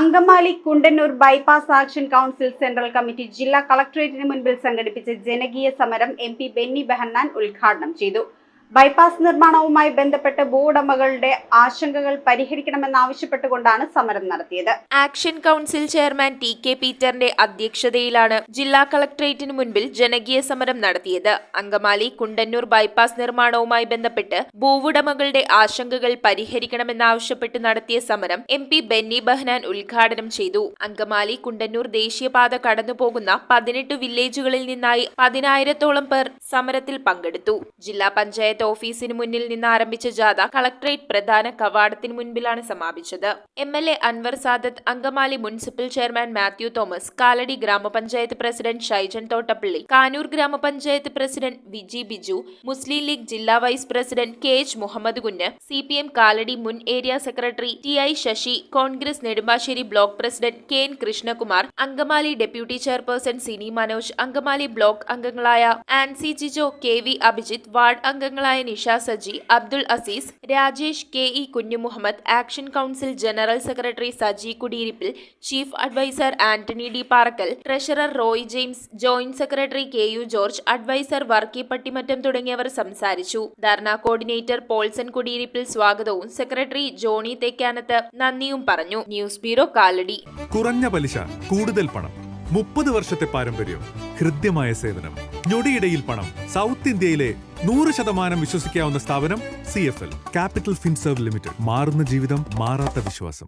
Angamaly Kundannoor bypass action council central committee ജില്ലാ കളക്ടറേറ്റിന് മുൻപിൽ സംഘടിപ്പിച്ച ജനകീയ സമരം എം.പി. ബെന്നി ബെഹന്നാൻ ഉദ്ഘാടനം ചെയ്തു. ബൈപ്പാസ് നിർമ്മാണവുമായി ബന്ധപ്പെട്ട് ഭൂവുടമകളുടെ ആശങ്കകൾ പരിഹരിക്കണമെന്നാവശ്യപ്പെട്ടുകൊണ്ടാണ് സമരം നടത്തിയത്. ആക്ഷൻ കൗൺസിൽ ചെയർമാൻ ടി.കെ. പീറ്ററിന്റെ അധ്യക്ഷതയിലാണ് ജില്ലാ കളക്ടറേറ്റിന് മുൻപിൽ ജനകീയ സമരം നടത്തിയത്. അങ്കമാലി കുണ്ടന്നൂർ ബൈപ്പാസ് നിർമ്മാണവുമായി ബന്ധപ്പെട്ട് ഭൂവുടമകളുടെ ആശങ്കകൾ പരിഹരിക്കണമെന്നാവശ്യപ്പെട്ട് നടത്തിയ സമരം എം.പി. ബെന്നി ബെഹന്നാൻ ഉദ്ഘാടനം ചെയ്തു. അങ്കമാലി കുണ്ടന്നൂർ ദേശീയപാത കടന്നുപോകുന്ന 18 വില്ലേജുകളിൽ നിന്നായി 10,000-ഓളം പേർ സമരത്തിൽ പങ്കെടുത്തു. ജില്ലാ പഞ്ചായത്ത് ഓഫീസിന് മുന്നിൽ നിന്ന് ആരംഭിച്ച ജാഥ കളക്ടറേറ്റ് പ്രധാന കവാടത്തിന് മുൻപിലാണ് സമാപിച്ചത്. എം.എൽ.എ. അൻവർ സാദത്ത്, അങ്കമാലി മുനിസിപ്പൽ ചെയർമാൻ മാത്യു തോമസ്, കാലടി ഗ്രാമപഞ്ചായത്ത് പ്രസിഡന്റ് ഷൈജൻ തോട്ടപ്പള്ളി, കാനൂർ ഗ്രാമപഞ്ചായത്ത് പ്രസിഡന്റ് വിജി ബിജു, മുസ്ലിം ലീഗ് ജില്ലാ വൈസ് പ്രസിഡന്റ് കെ.എച്ച്. മുഹമ്മദ് കുഞ്ഞ്, CPM കാലടി മുൻ area secretary T.I. Sasi, Congress Nedumbassery block president K.N. Krishnakumar, Angamaly deputy chairperson Sini Manoj, Angamaly block അംഗങ്ങളായ ആൻസി ജിജോ, K.V. അഭിജിത്ത്, വാർഡ് അംഗങ്ങളായ Nisha Saji, Abdul Azeez, Rajesh, K.E. Kunjumuhammad, action council general secretary Saji കുടിയിരിപ്പിൽ, chief adviser Antony D Parakkal, treasurer Roy James, joint secretary K.U. George, adviser Varkey Pattimattam തുടങ്ങിയവർ സംസാരിച്ചു. ധർണ കോർഡിനേറ്റർ പോൾസൺ കുടിയിരിപ്പിൽ സ്വാഗതവും സെക്രട്ടറി ജോണി തേക്കാനത്ത് നന്ദിയും പറഞ്ഞു. News bureau, Kalady. കുറഞ്ഞ പലിശ, കൂടുതൽ പണം, 30 വർഷത്തെ പാരമ്പര്യം, ഹൃദ്യമായ സേവനം, ഞൊടിയിടയിൽ പണം. സൗത്ത് ഇന്ത്യയിലെ 100% വിശ്വസിക്കാവുന്ന സ്ഥാപനം CFL ക്യാപിറ്റൽ ഫിൻസർവ് ലിമിറ്റഡ്. മാറുന്ന ജീവിതം, മാറാത്ത വിശ്വാസം.